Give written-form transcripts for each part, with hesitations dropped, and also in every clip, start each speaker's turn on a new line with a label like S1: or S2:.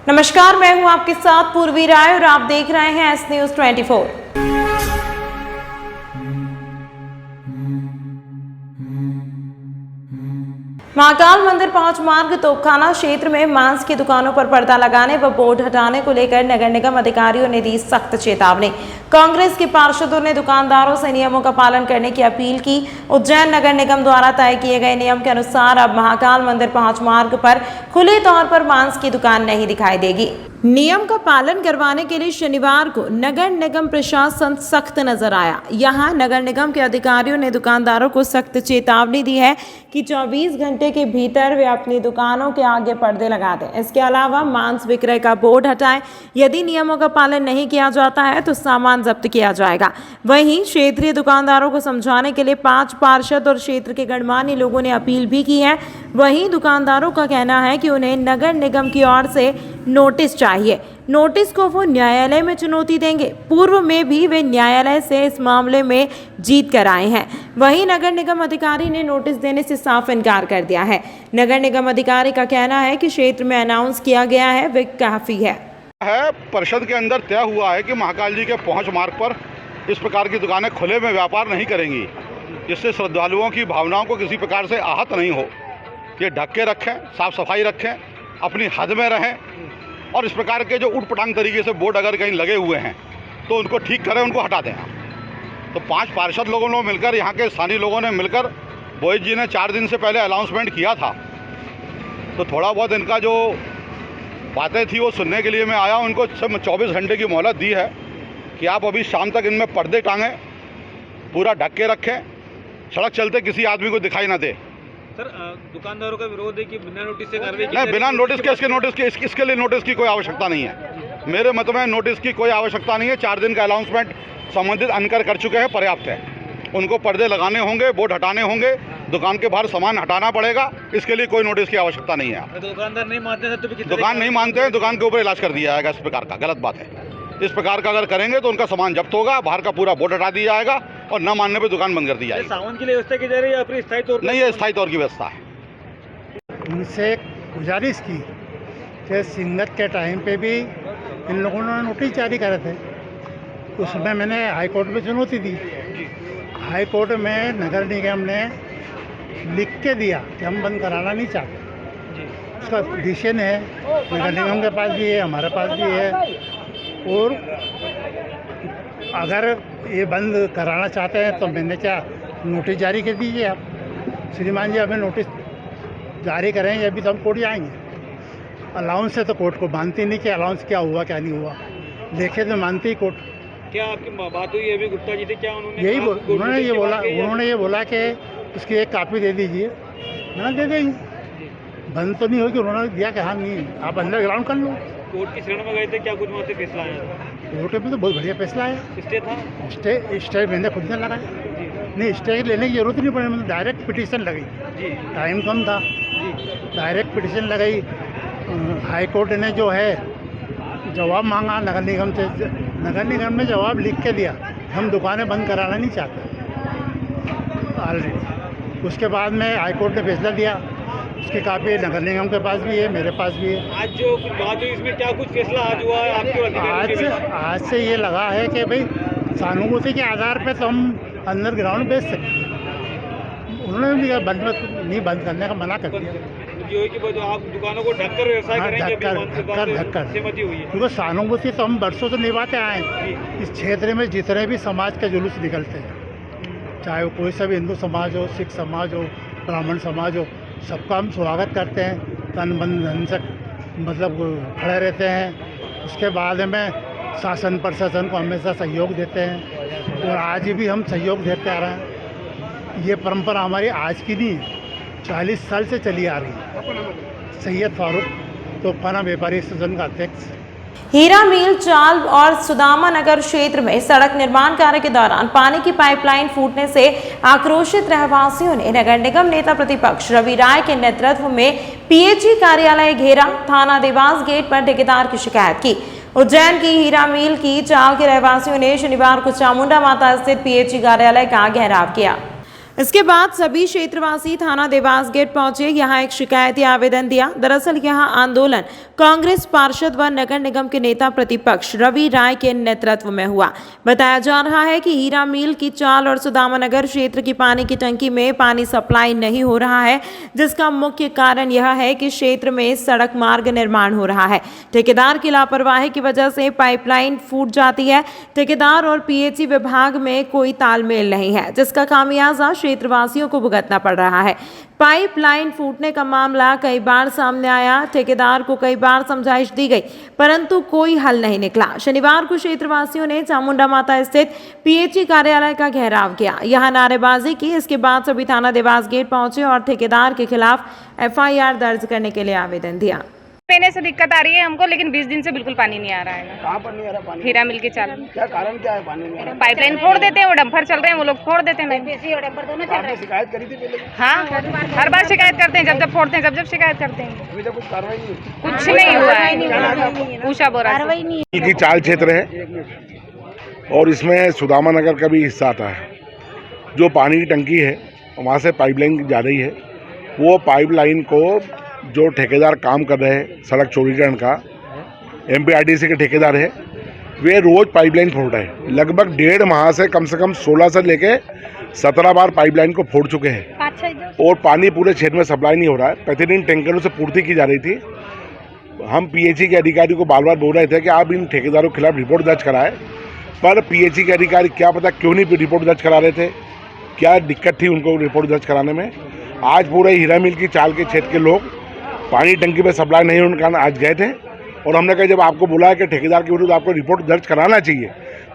S1: नमस्कार, मैं हूं आपके साथ पूर्वी राय और आप देख रहे हैं एस न्यूज 24। महाकाल मंदिर पहुंच मार्ग तोपखाना क्षेत्र में मांस की दुकानों पर पर्दा लगाने व बोर्ड हटाने को लेकर नगर निगम अधिकारियों ने दी सख्त चेतावनी। कांग्रेस के पार्षदों ने दुकानदारों से नियमों का पालन करने की अपील की। उज्जैन नगर निगम द्वारा तय किए गए नियम के अनुसार अब महाकाल मंदिर पहुंच मार्ग पर खुले तौर पर मांस की दुकान नहीं दिखाई देगी। नियम का पालन करवाने के लिए शनिवार को नगर निगम प्रशासन सख्त नजर आया। यहां नगर निगम के अधिकारियों ने दुकानदारों को सख्त चेतावनी दी है कि 24 घंटे के भीतर वे अपनी दुकानों के आगे पर्दे लगा दें। इसके अलावा मांस विक्रय का बोर्ड हटाएं। यदि नियमों का पालन नहीं किया जाता है तो सामान जब्त किया जाएगा। वहीं क्षेत्रीय दुकानदारों को समझाने के लिए 5 पार्षद और क्षेत्र के गणमान्य लोगों ने अपील भी की है। वहीं दुकानदारों का कहना है कि उन्हें नगर निगम की ओर से नोटिस चाहिए। नोटिस को वो न्यायालय में चुनौती देंगे। पूर्व में भी वे न्यायालय से इस मामले में जीत कर आए हैं। वहीं नगर निगम अधिकारी ने नोटिस देने से साफ इनकार कर दिया है। नगर निगम अधिकारी का कहना है कि क्षेत्र में अनाउंस किया गया है वे काफी है।
S2: परिषद के अंदर तय हुआ है कि महाकाल जी के पहुंच मार्ग पर इस प्रकार की दुकानें खुले में व्यापार नहीं करेंगी, जिससे श्रद्धालुओं की भावनाओं को किसी प्रकार से आहत नहीं हो। ये ढक के रखें, साफ सफाई रखें, अपनी हद में रहें और इस प्रकार के जो उटपटांग तरीके से बोर्ड अगर कहीं लगे हुए हैं तो उनको ठीक करें, उनको हटा दें। तो 5 पार्षद लोगों ने मिलकर, यहाँ के स्थानीय लोगों ने मिलकर, बोईस जी ने 4 दिन से पहले अनाउंसमेंट किया था, तो थोड़ा बहुत इनका जो बातें थी वो सुनने के लिए मैं आया। उनको सब 24 घंटे की मोहलत दी है कि आप अभी शाम तक इनमें पर्दे टांगें, पूरा ढक के रखें, सड़क चलते किसी आदमी को दिखाई ना दे।
S3: सर, दुकानदारों का विरोध है कि बिना नोटिस से कार्रवाई की।
S2: नहीं, बिना नोटिस के इसके लिए नोटिस की कोई आवश्यकता नहीं है। मेरे मत में नोटिस की कोई आवश्यकता नहीं है। 4 दिन का अनाउंसमेंट संबंधित अनकर कर चुके हैं, पर्याप्त है। उनको पर्दे लगाने होंगे, बोर्ड हटाने होंगे, दुकान के बाहर सामान हटाना पड़ेगा। इसके लिए कोई नोटिस की आवश्यकता नहीं है।
S3: दुकानदार नहीं मानते हैं तो
S2: दुकान नहीं मानते हैं, दुकान के ऊपर इलाज कर दिया जाएगा। इस प्रकार का गलत बात है। इस प्रकार का अगर करेंगे तो उनका सामान जब्त होगा, बाहर का पूरा बोर्ड हटा दिया जाएगा और न मानने पर दुकान बंद कर दी जाएगी।
S3: सावन की व्यवस्था की जा रही है या फिर स्थायी तौर
S2: नहीं, है स्थायी तौर की व्यवस्था है।
S4: उनसे गुजारिश की कि सिंगत के टाइम पे भी इन लोगों ने नोटिस जारी करे थे, उसमें मैंने हाई कोर्ट में चुनौती दी। हाई कोर्ट में नगर निगम ने लिख के दिया कि हम बंद कराना नहीं चाहते। उसका डिसीजन है, नगर निगम के पास भी है, हमारे पास भी है। और अगर ये बंद कराना चाहते हैं तो मैंने क्या नोटिस जारी कर दीजिए आप, श्रीमान जी हमें नोटिस जारी करेंगे, अभी तो हम कोर्ट जाएंगे। अलाउंस से तो कोर्ट को मानती नहीं कि अलाउंस क्या हुआ क्या नहीं हुआ, लेखे तो मानती ही कोर्ट।
S3: क्या आपकी बात हुई अभी गुप्ता जी से? क्या उन्होंने
S4: उन्होंने ये बोला कि उसकी एक कापी दे दीजिए। मैंने दे देंगे, बंद तो नहीं होगी। उन्होंने दिया कि हाँ नहीं, आप अंडरग्राउंड कर लो।
S3: कोर्ट की शरण में गए थे, क्या कुछ वहाँ से फैसला आया?
S4: कोर्ट में तो बहुत बढ़िया फैसला आया।
S3: स्टे था?
S4: स्टे मैंने खुद से लगाया। नहीं, स्टे लेने की जरूरत नहीं पड़ी, मतलब डायरेक्ट पिटीशन लगाई। टाइम कम था, डायरेक्ट पिटीशन लगाई। हाई कोर्ट ने जो है जवाब मांगा नगर निगम से। नगर निगम ने जवाब लिख के दिया, हम दुकानें बंद कराना नहीं चाहते ऑलरेडी। उसके बाद में हाई कोर्ट ने फैसला दिया, उसकी कापी नगर निगम के पास भी है, मेरे पास भी है।
S3: आज जो बात हुई इसमें क्या कुछ फैसला आज हुआ है आपके?
S4: आज से ये लगा है कि भाई सहानुभूति के आधार पर तो हम अंडरग्राउंड बेच सकते। उन्होंने भी बंद करने का मना कर दिया।
S3: जो आप दुकानों को ढककर व्यवसाय करेंगे,
S4: ढककर क्योंकि सहानुभूति तो हम बरसों से निभाते आए हैं। इस क्षेत्र में जितने भी समाज के जुलूस निकलते हैं, चाहे वो कोई सा भी हिंदू समाज हो, सिख समाज हो, ब्राह्मण समाज हो, सबका हम स्वागत करते हैं। तन मन धन से मतलब खड़े रहते हैं। उसके बाद में शासन प्रशासन को हमेशा सहयोग देते हैं और आज भी हम सहयोग देते आ रहे हैं। ये परंपरा हमारी आज की नहीं है, 40 साल से चली आ रही है। सैयद फारूक तोपखाना व्यापारी संघ का अध्यक्ष।
S1: हीरा मील चाल और सुदामा नगर क्षेत्र में सड़क निर्माण कार्य के दौरान पानी की पाइपलाइन फूटने से आक्रोशित रहवासियों ने नगर निगम नेता प्रतिपक्ष रवि राय के नेतृत्व में पीएचई कार्यालय घेरा, थाना देवास गेट पर ठेकेदार की शिकायत की। उज्जैन की हीरा मील की चाल के रहवासियों ने शनिवार को चामुंडा माता स्थित पीएचई कार्यालय का घेराव किया। इसके बाद सभी क्षेत्रवासी थाना देवास गेट पहुंचे, यहां एक शिकायती आवेदन दिया। दरअसल यहां आंदोलन कांग्रेस पार्षद व नगर निगम के नेता प्रतिपक्ष रवि राय के नेतृत्व में हुआ। बताया जा रहा है कि हीरा मिल की चाल और सुदामानगर क्षेत्र की पानी की टंकी में पानी सप्लाई नहीं हो रहा है, जिसका मुख्य कारण यह है कि क्षेत्र में सड़क मार्ग निर्माण हो रहा है। ठेकेदार की लापरवाही की वजह से पाइपलाइन फूट जाती है। ठेकेदार और पीएचई विभाग में कोई तालमेल नहीं है, जिसका खामियाजा क्षेत्रवासियों को भुगतना पड़ रहा है। पाइपलाइन फूटने का मामला कई बार सामने आया। ठेकेदार को कई बार समझाइश दी गई, परंतु कोई हल नहीं निकला। शनिवार को क्षेत्रवासियों ने चामुंडा माता स्थित पीएचई कार्यालय का घेराव किया, यहां नारेबाजी की। इसके बाद सभी थाना देवास गेट पहुंचे और ठेकेदार के खिलाफ एफआईआर दर्ज करने के लिए आवेदन दिया।
S5: पीने से दिक्कत आ रही है हमको, लेकिन 20 दिन से बिल्कुल पानी नहीं आ रहा है।
S3: कहाँ पर नहीं आ रहा पानी?
S5: हीरा मिल के चाल।
S3: क्या कारण क्या है पानी नहीं?
S5: पाइपलाइन फोड़ देते हैं, वो डंपर चल रहे हैं, वो लोग फोड़ देते हैं।
S3: आपने शिकायत करी थी पहले?
S5: हाँ, हर बार शिकायत करते हैं, जब फोड़ते हैं जब शिकायत करते हैं।
S3: अभी तक कुछ कार्रवाई नहीं हुई?
S5: कुछ नहीं हुआ है। उषा बोरा
S6: की चाल क्षेत्र है और इसमें सुदामा नगर का भी हिस्सा आता है। जो पानी की टंकी है वहाँ से पाइपलाइन जा रही है, वो पाइपलाइन को जो ठेकेदार काम कर रहे हैं सड़क चौड़ीकरण का, एमपीआरडीसी के ठेकेदार है, वे रोज़ पाइपलाइन फोड़ रहे हैं। लगभग 1.5 माह से कम 16 से लेके 17 बार पाइपलाइन को फोड़ चुके हैं और पानी पूरे क्षेत्र में सप्लाई नहीं हो रहा है। प्रतिदिन टैंकरों से पूर्ति की जा रही थी। हम पीएचई के अधिकारी को बार बार बोल रहे थे कि आप इन ठेकेदारों के खिलाफ रिपोर्ट दर्ज कराएं, पर पीएचई के अधिकारी क्या पता क्यों नहीं रिपोर्ट दर्ज करा रहे थे, क्या दिक्कत थी उनको रिपोर्ट दर्ज कराने में। आज पूरे हीरा मिल की चाल के क्षेत्र के लोग पानी टंकी में सप्लाई नहीं होने के कारण आज गए थे और हमने कहा जब आपको बोला है कि ठेकेदार के विरुद्ध आपको रिपोर्ट दर्ज कराना चाहिए,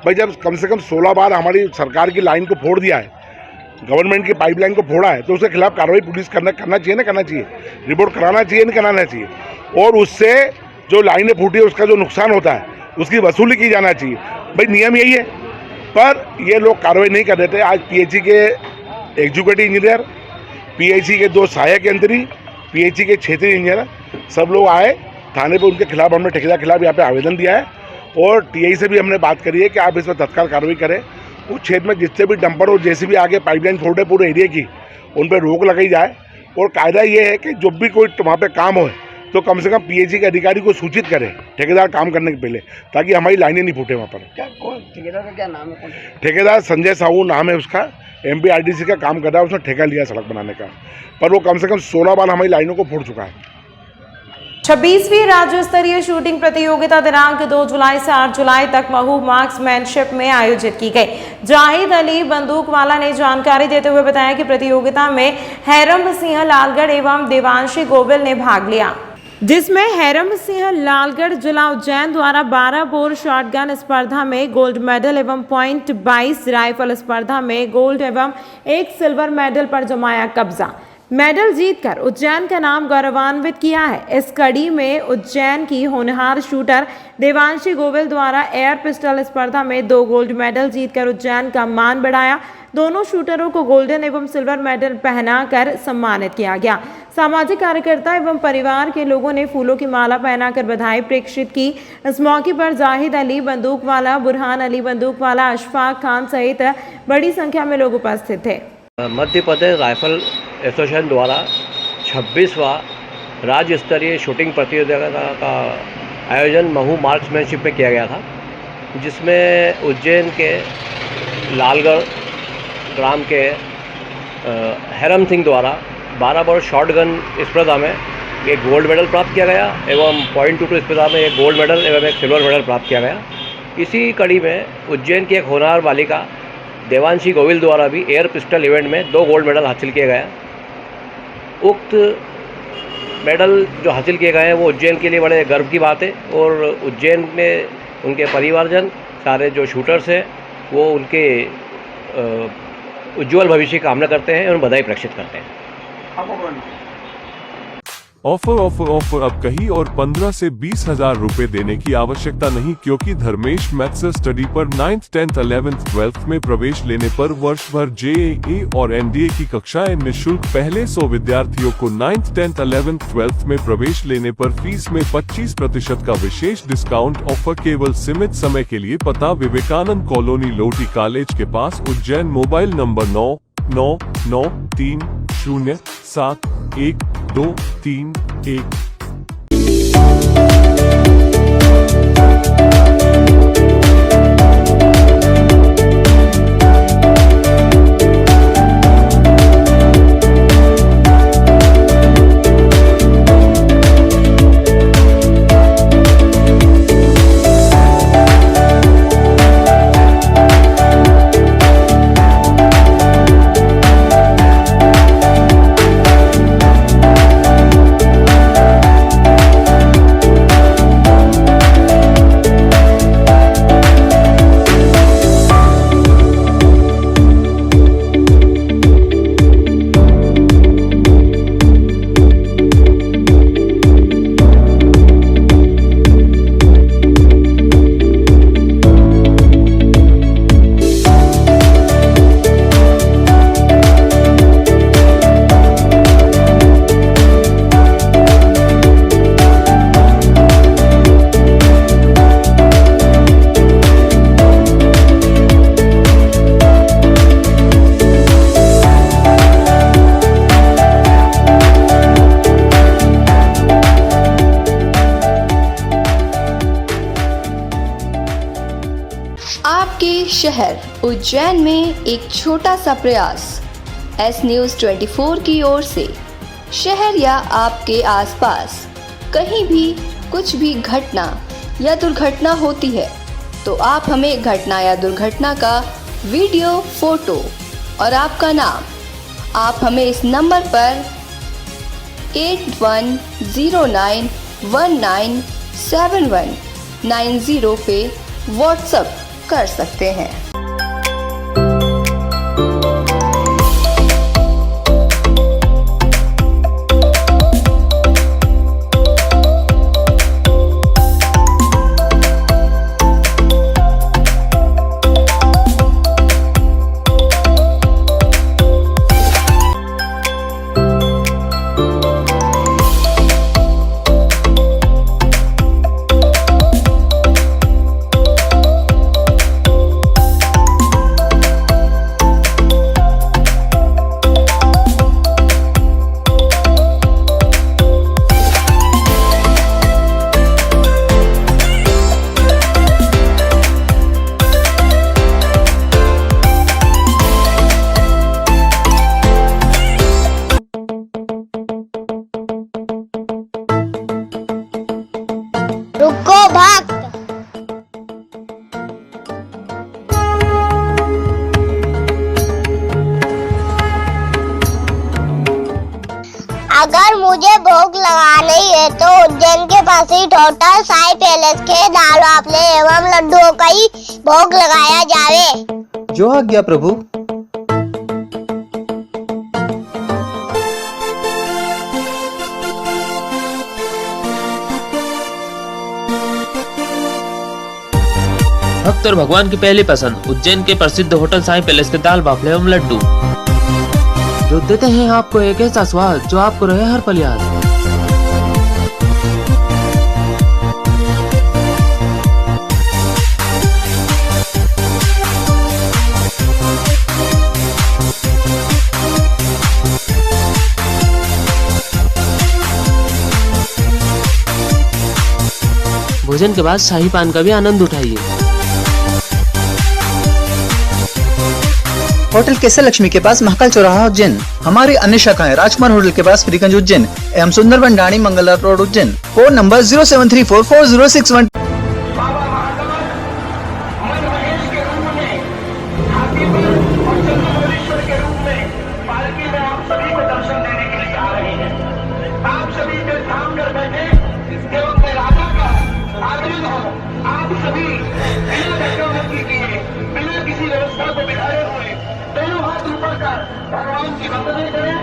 S6: भाई जब कम से कम 16 बार हमारी सरकार की लाइन को फोड़ दिया है, गवर्नमेंट की पाइपलाइन को फोड़ा है, तो उसके खिलाफ कार्रवाई पुलिस करना चाहिए ना, करना चाहिए, रिपोर्ट कराना चाहिए नहीं कराना चाहिए, और उससे जो लाइनें फूटी है उसका जो नुकसान होता है उसकी वसूली की जाना चाहिए। भाई नियम यही है, पर ये लोग कार्रवाई नहीं कर रहे थे। आज पीएचई के एग्जीक्यूटिव इंजीनियर, पीएचई के 2 सहायक यंत्री, पीएचई के क्षेत्रीय इंजीनियर सब लोग आए थाने पे। उनके खिलाफ हमने ठेकेदार के खिलाफ यहाँ पे आवेदन दिया है और टीआई से भी हमने बात करी है कि आप इस पर तत्काल कार्रवाई करें। उस क्षेत्र में जितने भी डंपर और जेसीबी आगे पाइपलाइन फोड़े पूरे एरिया की, उन पर रोक लगाई जाए। और कायदा ये है कि जब भी कोई वहाँ पे काम हो तो कम से कम पीएचई के अधिकारी को सूचित करें ठेकेदार काम करने के पहले, ताकि हमारी लाइनें नहीं फूटे वहाँ पर।
S3: क्या कौन ठेकेदार का क्या नाम है?
S6: ठेकेदार संजय साहू नाम है उसका, एमपीआरडीसी का काम कर रहा है, उसने ठेका लिया सड़क बनाने का, पर वो कम से कम 16 बार हमारी लाइनों को फोड़ चुका है।
S1: 26वीं राज्य स्तरीय शूटिंग प्रतियोगिता दिनांक 2 जुलाई से 8 जुलाई तक महू मार्क्समैनशिप में आयोजित की गई। जाहिद अली बंदूकवाला ने जानकारी देते हुए बताया कि प्रतियोगिता में हैरम सिंह लालगढ़ एवं देवांशी गोविल ने भाग लिया, जिसमें हैरम सिंह लालगढ़ जिला उज्जैन द्वारा 12 बोर शॉटगन स्पर्धा में गोल्ड मेडल एवं .22 राइफल स्पर्धा में गोल्ड एवं 1 सिल्वर मेडल पर जमाया कब्जा। मेडल जीतकर उज्जैन का नाम गौरवान्वित किया है। इस कड़ी में उज्जैन की होनहार शूटर देवांशी गोविल द्वारा एयर पिस्टल स्पर्धा में 2 गोल्ड मेडल जीतकर उज्जैन का मान बढ़ाया। दोनों शूटरों को गोल्डन एवं सिल्वर मेडल पहनाकर सम्मानित किया गया। सामाजिक कार्यकर्ता एवं परिवार के लोगों ने फूलों की माला पहनाकर बधाई प्रेषित की। इस मौके पर जाहिद अली बंदूकवाला, बुरहान अली बंदूकवाला, अशफाक खान सहित बड़ी संख्या में लोग उपस्थित थे।
S7: मध्य प्रदेश राइफल एसोसिएशन द्वारा 26वां राज्य स्तरीय शूटिंग प्रतियोगिता का आयोजन महू मार्क्समैनशिप में किया गया था, जिसमें उज्जैन के लालगढ़ ग्राम के हैरम सिंह द्वारा 12 बोर शॉटगन स्पर्धा में एक गोल्ड मेडल प्राप्त किया गया एवं .22 स्पर्धा में एक गोल्ड मेडल एवं एक सिल्वर मेडल प्राप्त किया गया। इसी कड़ी में उज्जैन की एक होनहार बालिका देवांशी गोविल द्वारा भी एयर पिस्टल इवेंट में 2 गोल्ड मेडल हासिल किए गए। उक्त मेडल जो हासिल किए गए हैं वो उज्जैन के लिए बड़े गर्व की बात है और उज्जैन में उनके परिवारजन, सारे जो शूटर्स हैं, वो उनके उज्ज्वल भविष्य की कामना करते हैं और बधाई प्रेषित करते हैं।
S8: ऑफर अब कहीं और 15 से 20 हजार रुपए देने की आवश्यकता नहीं, क्योंकि धर्मेश मैथ्स स्टडी पर 9th, 10th, 11th, 12th में प्रवेश लेने पर वर्ष भर JEE और NDA की कक्षाएं निःशुल्क। पहले 100 विद्यार्थियों को 9th, 10th, 11th, 12th में प्रवेश लेने पर फीस में 25% का विशेष डिस्काउंट ऑफर केवल सीमित समय के लिए। पता विवेकानंद कॉलोनी, लोटी कॉलेज के पास, उज्जैन। Mobile number 9 93071231।
S9: आपके शहर उज्जैन में एक छोटा सा प्रयास एस न्यूज़ 24 की ओर से शहर या आपके आसपास कहीं भी कुछ भी घटना या दुर्घटना होती है तो आप हमें घटना या दुर्घटना का वीडियो, फोटो और आपका नाम आप हमें इस नंबर पर 8109197190 पे व्हाट्सएप कर सकते हैं।
S10: रुको भक्त। अगर मुझे भोग लगाना ही है तो उज्जैन के पास ही होटल साई पैलेस के दाल बाफले एवं लड्डुओं का ही भोग लगाया जावे।
S11: जो आज्ञा प्रभु।
S12: भक्त और भगवान की पहली पसंद उज्जैन के प्रसिद्ध होटल साई पैलेस के दाल बाफले एवं लड्डू, जो देते हैं आपको एक ऐसा स्वाद जो आपको रहे हर पल याद। भोजन के बाद शाही पान का भी आनंद उठाइए।
S11: होटल केसर लक्ष्मी के पास महाकाल चौराहा उज्जैन। हमारी अन्य शाखाएं राजकुमार होटल के पास फ्रीगंज उज्जैन एवं सुंदरबन डाणी Mangla road Ujjain. Phone number 07344061।
S13: भगवान की वंदना करें,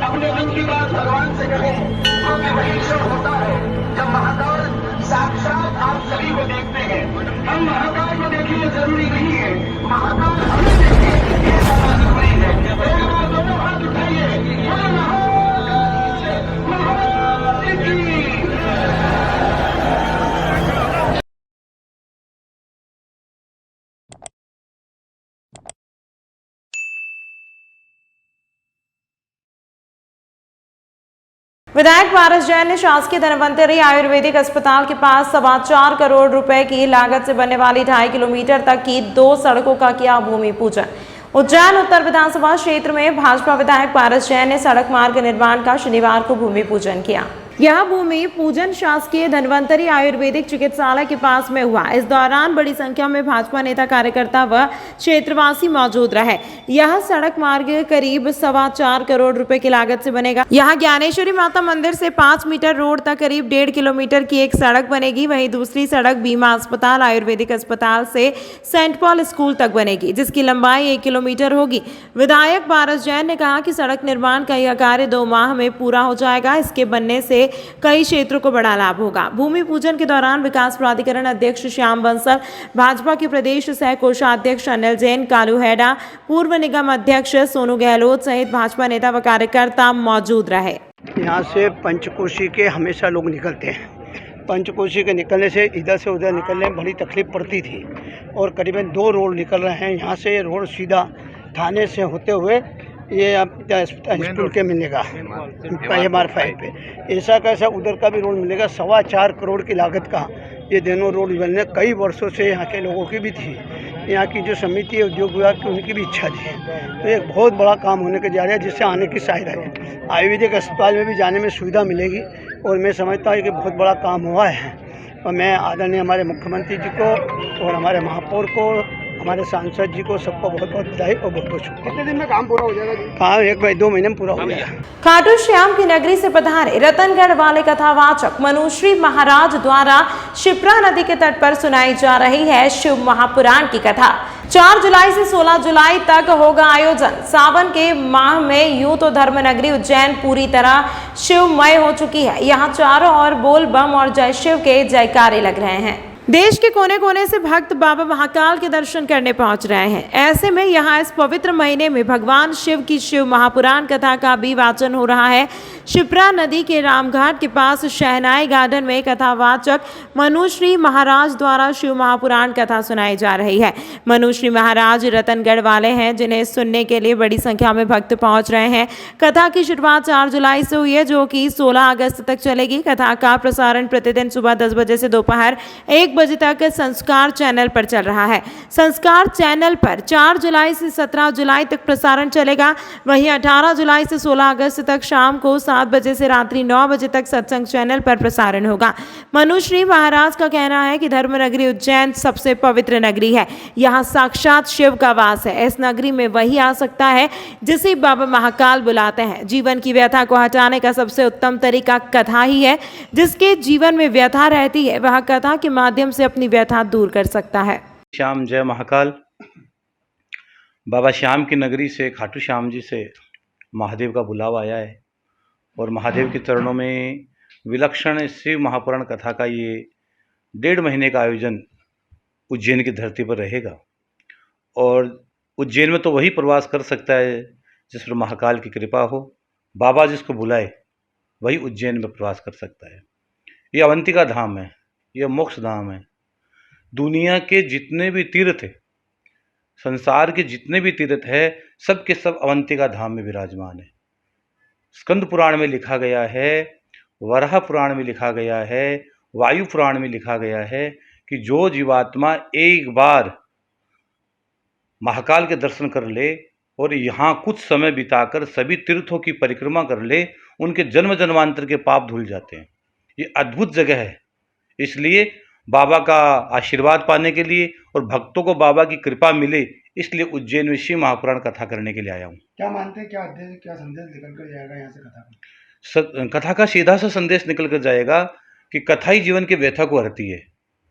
S13: अपने मन की बात भगवान से कहें, क्योंकि वही ईश्वर होता है जब महाकाल साक्षात आप सभी को देखते हैं। हम महाकाल को देखिए जरूरी नहीं है, महाकाल हमें देखिए ये ज्यादा जरूरी है। एक बार दोनों हाथ उठाइए, बोलो महाकाल की।
S1: विधायक पारस जैन ने शासकीय धनवंतरी आयुर्वेदिक अस्पताल के पास 4.25 करोड़ रुपए की लागत से बनने वाली 2.5 किलोमीटर तक की 2 सड़कों का किया भूमि पूजन। उज्जैन उत्तर विधानसभा क्षेत्र में भाजपा विधायक पारस जैन ने सड़क मार्ग निर्माण का शनिवार को भूमि पूजन किया। यह भूमि पूजन शासकीय धनवंतरी आयुर्वेदिक चिकित्सालय के पास में हुआ। इस दौरान बड़ी संख्या में भाजपा नेता कार्यकर्ता व क्षेत्रवासी मौजूद रहे। यह सड़क मार्ग करीब 4.25 करोड़ रुपए की लागत से बनेगा। यहाँ ज्ञानेश्वरी माता मंदिर से 5 मीटर रोड तक करीब 1.5 किलोमीटर की एक सड़क बनेगी। वहीं दूसरी सड़क बीमा अस्पताल आयुर्वेदिक अस्पताल से सेंट पॉल स्कूल तक बनेगी, जिसकी लंबाई 1 किलोमीटर होगी। विधायक पारस जैन ने कहा कि सड़क निर्माण का यह कार्य 2 माह में पूरा हो जाएगा। इसके बनने से कई क्षेत्रों को बड़ा लाभ होगा। भूमि पूजन के दौरान विकास प्राधिकरण अध्यक्ष श्याम बंसल, भाजपा के प्रदेश सह कोषाध्यक्ष अनिल जैन, कालू हैडा, पूर्व निगम अध्यक्ष सोनू गहलोत सहित भाजपा नेता व कार्यकर्ता मौजूद रहे।
S14: यहाँ से पंचकोशी के हमेशा लोग निकलते हैं। पंचकोशी के निकलने से इधर से उधर निकलने में बड़ी तकलीफ पड़ती थी और करीबन 2 रोड निकल रहे हैं। यहाँ से रोड सीधा थाने से होते हुए ये अब स्कूल के मिलेगा MR5 पे, ऐसा कैसा उधर का भी रोड मिलेगा। 4.25 करोड़ की लागत का ये दोनों रोड बनने कई वर्षों से यहाँ के लोगों की भी थी। यहाँ की जो समिति है उद्योग विभाग की, उनकी भी इच्छा थी। तो एक बहुत बड़ा काम होने के जा रहा है, जिससे आने की शायद है। आयुर्वेदिक अस्पताल में भी जाने में सुविधा मिलेगी और मैं समझता हूँ कि बहुत बड़ा काम हुआ है। और मैं आदरणीय हमारे मुख्यमंत्री जी को और हमारे महापौर को, हमारे सांसद जी को, सबको बहुत बहुत बधाई और बहुत बहुत शुक्रिया। कितने दिन में काम पूरा हो जाएगा जी? काम 1-2 महीने में पूरा हो जाएगा।
S1: खाटू श्याम की नगरी से पधारे रतनगढ़ वाले कथावाचक मनुश्री महाराज द्वारा शिप्रा नदी के तट पर सुनाई जा रही है शिव महापुराण की कथा। 4 जुलाई से 16 जुलाई तक होगा आयोजन। सावन के माह में यूं तो धर्म नगरी उज्जैन पूरी तरह शिवमय हो चुकी है। यहाँ चारों ओर बोल बम और जय शिव के जयकारे लग रहे हैं। देश के कोने कोने से भक्त बाबा महाकाल के दर्शन करने पहुंच रहे हैं। ऐसे में यहाँ इस पवित्र महीने में भगवान शिव की शिव महापुराण कथा का भी वाचन हो रहा है। शिप्रा नदी के रामघाट के पास शहनाई गार्डन में कथावाचक मनुश्री महाराज द्वारा शिव महापुराण कथा सुनाई जा रही है। मनुश्री महाराज रतनगढ़ वाले हैं, जिन्हें सुनने के लिए बड़ी संख्या में भक्त पहुंच रहे हैं। कथा की शुरुआत 4 जुलाई से हुई है, जो कि 16 अगस्त तक चलेगी। कथा का प्रसारण प्रतिदिन सुबह 10 बजे से दोपहर 1 बजे तक संस्कार चैनल पर चल रहा है। संस्कार चैनल पर 4 जुलाई से 17 जुलाई तक प्रसारण चलेगा। वहीं 18 जुलाई से 16 अगस्त तक शाम को 7 बजे से रात्रि 9 बजे तक सत्संग चैनल पर प्रसारण होगा। मनुश्री महाराज का कहना है कि धर्म नगरी उज्जैन सबसे पवित्र नगरी है। यहाँ साक्षात शिव का वास है। इस नगरी में वही आ सकता है जिसे बाबा महाकाल बुलाते हैं। जीवन की व्यथा को हटाने का सबसे उत्तम तरीका कथा ही है। जिसके जीवन में व्यथा रहती है, वह कथा के माध्यम से अपनी व्यथा दूर कर सकता है।
S15: श्याम जय महाकाल। बाबा श्याम की नगरी से, खाटू श्याम जी से महादेव का बुलावा आया है और महादेव के चरणों में विलक्षण शिव महापुराण कथा का ये 1.5 महीने का आयोजन उज्जैन की धरती पर रहेगा। और उज्जैन में तो वही प्रवास कर सकता है जिस पर महाकाल की कृपा हो। बाबा जिसको बुलाए वही उज्जैन में प्रवास कर सकता है। ये अवंतिका धाम है, यह मोक्ष धाम है। दुनिया के जितने भी तीर्थ है, संसार के जितने भी तीर्थ है, सब के सब अवंतिका धाम में विराजमान है। स्कंद पुराण में लिखा गया है, वराह पुराण में लिखा गया है, वायु पुराण में लिखा गया है कि जो जीवात्मा एक बार महाकाल के दर्शन कर ले और यहाँ कुछ समय बिताकर सभी तीर्थों की परिक्रमा कर ले, उनके जन्म जन्मांतर के पाप धुल जाते हैं। ये अद्भुत जगह है। इसलिए बाबा का आशीर्वाद पाने के लिए और भक्तों को बाबा की कृपा मिले, इसलिए उज्जैन में शिव महापुराण कथा करने के लिए आया हूँ।
S4: क्या मानते हैं, क्या संदेश निकल कर जाएगा यहाँ से कथा का?
S15: कथा का सीधा सा संदेश निकल कर जाएगा कि कथा ही जीवन के व्यथा को हरती है।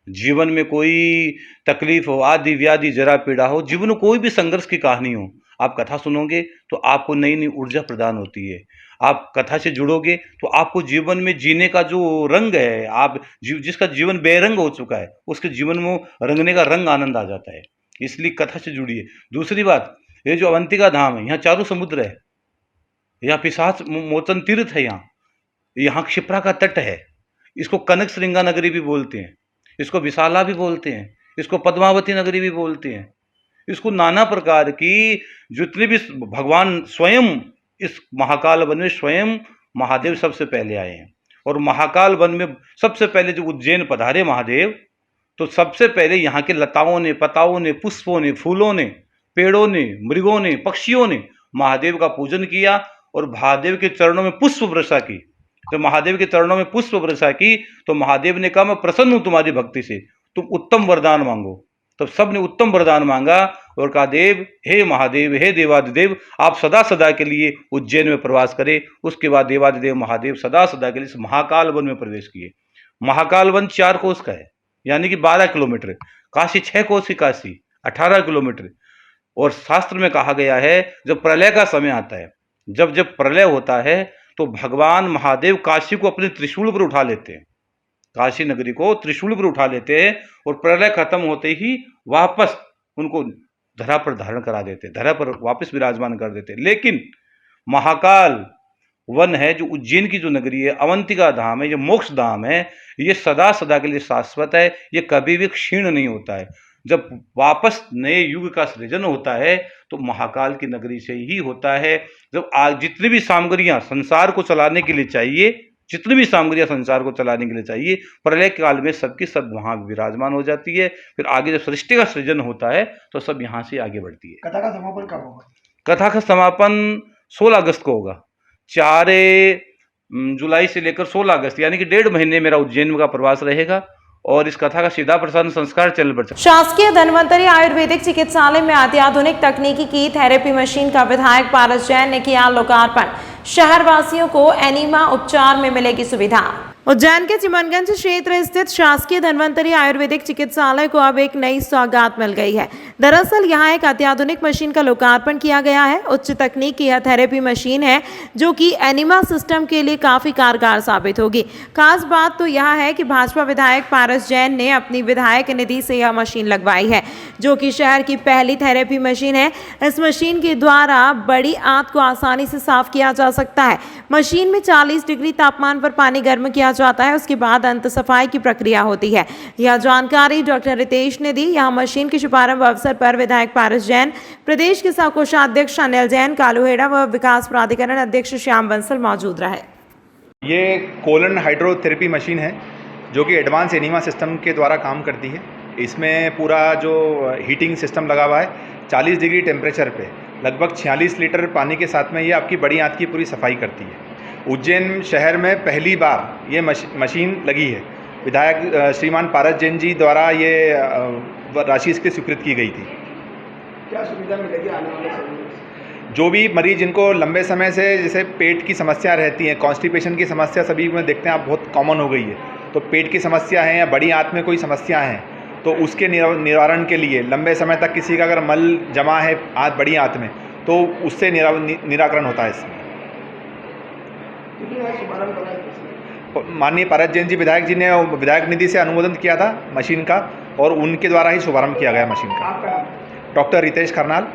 S15: जीवन में कोई तकलीफ हो, आदि व्याधि जरा पीड़ा हो, जीवन में कोई भी संघर्ष की कहानी हो, आप कथा सुनोगे तो आपको नई नई ऊर्जा प्रदान होती है। आप कथा से जुड़ोगे तो आपको जीवन में जीने का जो रंग है, आप जिसका जीवन बेरंग हो चुका है, उसके जीवन में रंगने का रंग आनंद आ जाता है। इसलिए कथा से जुड़िए। दूसरी बात, ये जो अवंतिका धाम है, यहाँ चारों समुद्र है, यहाँ पिशाच मोचन तीर्थ है, यहाँ क्षिप्रा का तट है। इसको कनक श्रृंगा नगरी भी बोलते हैं, इसको विशाला भी बोलते हैं, इसको पद्मावती नगरी भी बोलते हैं। इसको नाना प्रकार की जितने भी भगवान स्वयं इस महाकाल वन में स्वयं महादेव सबसे पहले आए हैं। और महाकाल वन में सबसे पहले जो उज्जैन पधारे महादेव, तो सबसे पहले यहाँ के लताओं ने, पताओं ने, पुष्पों ने, फूलों ने, पेड़ों ने, मृगों ने, पक्षियों ने महादेव का पूजन किया और महादेव के चरणों में पुष्प वर्षा की। तो महादेव के चरणों में पुष्प वर्षा की तो महादेव ने कहा मैं प्रसन्न हूं तुम्हारी भक्ति से, तुम उत्तम वरदान मांगो। तब सब ने उत्तम वरदान मांगा और कहा देव, हे महादेव, हे देवादिदेव, आप सदा सदा के लिए उज्जैन में प्रवास करें। उसके बाद देवादिदेव महादेव सदा सदा के लिए इस महाकाल वन में प्रवेश किए। महाकाल वन 4 कोस का है, यानी कि 12 किलोमीटर। काशी 6 कोस की काशी 18 किलोमीटर। और शास्त्र में कहा गया है जब प्रलय का समय आता है, जब जब प्रलय होता है तो भगवान महादेव काशी को अपने त्रिशूल पर उठा लेते हैं, काशी नगरी को त्रिशूल पर उठा लेते हैं और प्रलय खत्म होते ही वापस उनको धरा पर धारण करा देते, धरा पर वापस विराजमान कर देते। लेकिन महाकाल वन है जो उज्जैन की जो नगरी है, अवंतिका धाम है, ये मोक्ष धाम है, ये सदा सदा के लिए शाश्वत है, ये कभी भी क्षीण नहीं होता है। जब वापस नए युग का सृजन होता है तो महाकाल की नगरी से ही होता है। जब आज जितनी भी सामग्रियां संसार को चलाने के लिए चाहिए, जितनी भी सामग्रियां संसार को चलाने के लिए चाहिए, प्रलय काल में सबकी सब वहां विराजमान हो जाती है। फिर आगे जब सृष्टि का सृजन होता है तो सब यहाँ से आगे बढ़ती है।
S14: कथा का समापन कब होगा?
S15: कथा का समापन 16 अगस्त को होगा। 4 जुलाई से लेकर 16 अगस्त, यानी कि 1.5 महीने मेरा उज्जैन का प्रवास रहेगा और इस कथा का सीधा प्रसारण संस्कार चैनल पर।
S1: शासकीय धन्वंतरी आयुर्वेदिक चिकित्सालय में अत्याधुनिक तकनीकी की थेरेपी मशीन का विधायक पारस जैन ने किया लोकार्पण। शहर वासियों को एनीमा उपचार में मिलेगी सुविधा। उज्जैन के चिमनगंज क्षेत्र स्थित शासकीय धन्वंतरी आयुर्वेदिक चिकित्सालय को अब एक नई सौगात मिल गई है। दरअसल यहां एक अत्याधुनिक मशीन का लोकार्पण किया गया है। उच्च तकनीक की यह थेरेपी मशीन है जो कि एनीमा सिस्टम के लिए काफी कारगर साबित होगी। खास बात तो यह है कि भाजपा विधायक पारस जैन ने अपनी विधायक निधि से यह मशीन लगवाई है, जो कि शहर की पहली थेरेपी मशीन है। इस मशीन के द्वारा बड़ी आंत को आसानी से साफ किया जा सकता है। मशीन में 40 डिग्री तापमान पर पानी गर्म किया जाता है, उसके बाद अंत सफाई की प्रक्रिया होती है। यह जानकारी डॉक्टर रितेश ने दी। यहां मशीन के शुभारंभ अवसर पर विधायक पारस जैन, प्रदेश के सह कोषाध्यक्ष अनिल जैन, कालूहेड़ा व विकास प्राधिकरण अध्यक्ष श्याम बंसल मौजूद रहे।
S16: ये कोलन हाइड्रोथेरेपी मशीन है जो कि एडवांस एनीमा सिस्टम के द्वारा काम करती है। इसमें पूरा जो हीटिंग सिस्टम लगा हुआ है, 40 डिग्री टेम्परेचर पे लगभग 46 लीटर पानी के साथ में ये आपकी बड़ी आंत की पूरी सफाई करती है। उज्जैन शहर में पहली बार ये मशीन लगी है। विधायक श्रीमान पारस जैन जी द्वारा ये राशि इसकी स्वीकृत की गई थी।
S14: क्या सुविधा मिलेगी आने वाले समय में?
S16: जो भी मरीज जिनको लंबे समय से जैसे पेट की समस्या रहती है, कॉन्स्टिपेशन की समस्या सभी में देखते हैं आप बहुत कॉमन हो गई है, तो पेट की समस्या है या बड़ी आंत में कोई समस्या है तो उसके निवारण के लिए लंबे समय तक किसी का अगर मल जमा है बड़ी आंत में तो उससे निराकरण होता है। इसमें माननीय पारस जैन जी विधायक जी ने विधायक निधि से अनुमोदन किया था मशीन का और उनके द्वारा ही शुभारंभ किया गया मशीन का। डॉक्टर रितेश करनाल।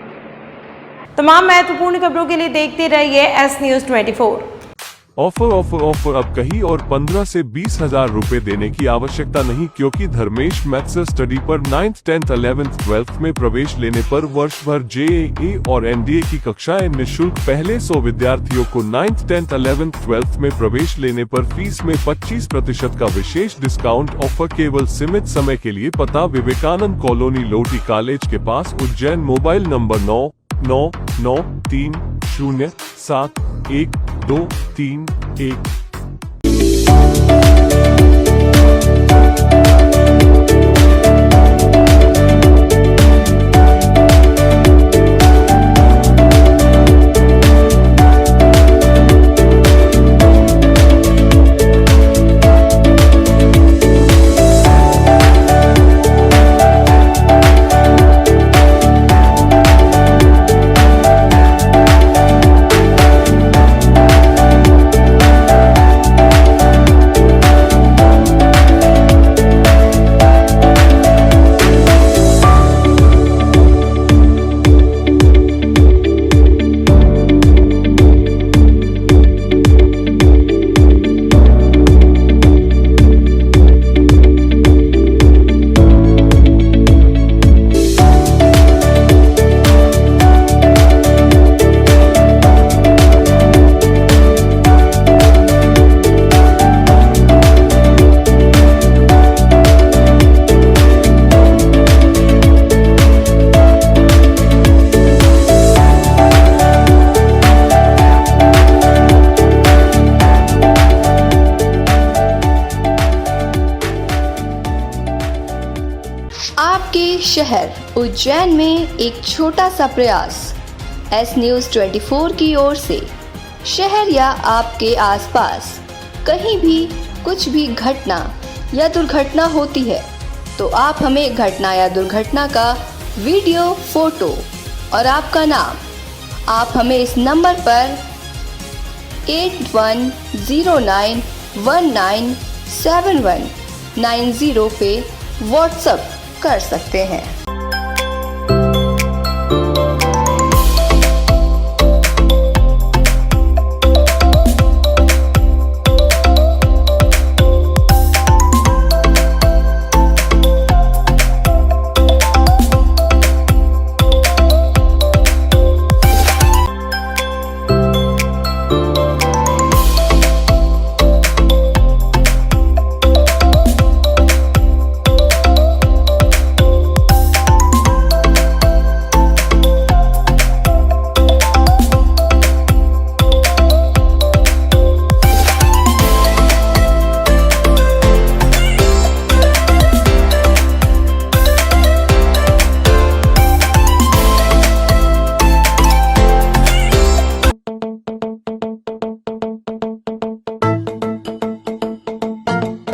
S1: तमाम महत्वपूर्ण खबरों के लिए देखते रहिए एस न्यूज़ 24।
S8: ऑफर अब कहीं और 15 से 20 हजार रुपए देने की आवश्यकता नहीं, क्योंकि धर्मेश मैथ्स स्टडी पर 9th, 10th, 11th, 12th में प्रवेश लेने पर वर्ष भर JEE और NDA की कक्षाएं निःशुल्क। पहले 100 विद्यार्थियों को 9th, 10th, 11th, 12th में प्रवेश लेने पर फीस में 25% का विशेष डिस्काउंट। ऑफर केवल सीमित समय के लिए। पता विवेकानंद कॉलोनी, लोटी कॉलेज के पास, उज्जैन। Mobile number 9993071231।
S9: शहर उज्जैन में एक छोटा सा प्रयास एस न्यूज़ 24 की ओर से शहर या आपके आसपास कहीं भी कुछ भी घटना या दुर्घटना होती है तो आप हमें घटना या दुर्घटना का वीडियो, फोटो और आपका नाम आप हमें इस नंबर पर 8109197190 पे व्हाट्सएप कर सकते हैं।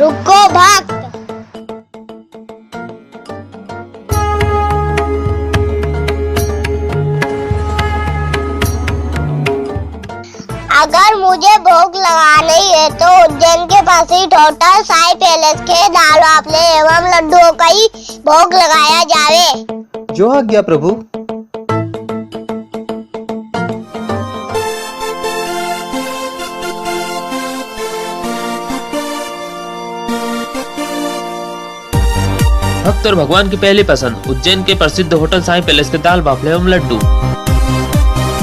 S10: रुको भक्त। अगर मुझे भोग लगानी है तो उज्जैन के पास ही होटल साई पैलेस के दाल बाफले एवं लड्डुओं का ही भोग लगाया जावे।
S11: जो आज्ञा प्रभु।
S12: भक्त और भगवान की पहली पसंद उज्जैन के प्रसिद्ध होटल साई पैलेस के दाल बाफले एवं लड्डू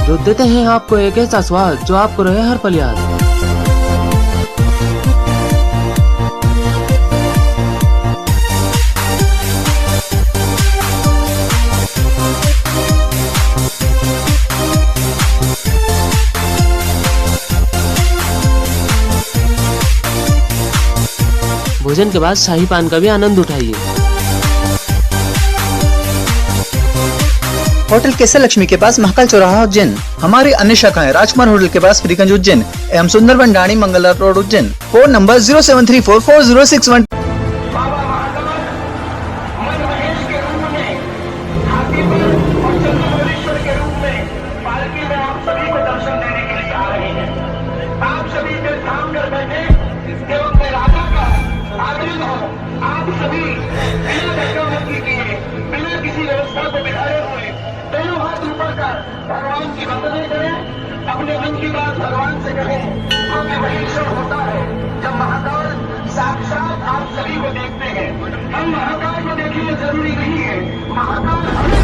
S12: जो देते हैं आपको एक ऐसा स्वाद जो आपको रहे हर पल याद। भोजन के बाद शाही पान का भी आनंद उठाइए।
S11: होटल केसर लक्ष्मी के पास महाकाल चौराहा उज्जैन। हमारी अन्य शाखाएं राजकुमार होटल के पास फ्रीगंज उज्जैन एवं Sundar Bhandani Mangla road Ujjain. Phone number 073440661।
S13: भगवान की वंदना करें, अपने मन की बात भगवान से कहें, क्योंकि वही क्षण होता है जब महाकाल साक्षात आप सभी को देखते हैं। हम महाकाल को देखिए जरूरी नहीं है, महाकाल हमें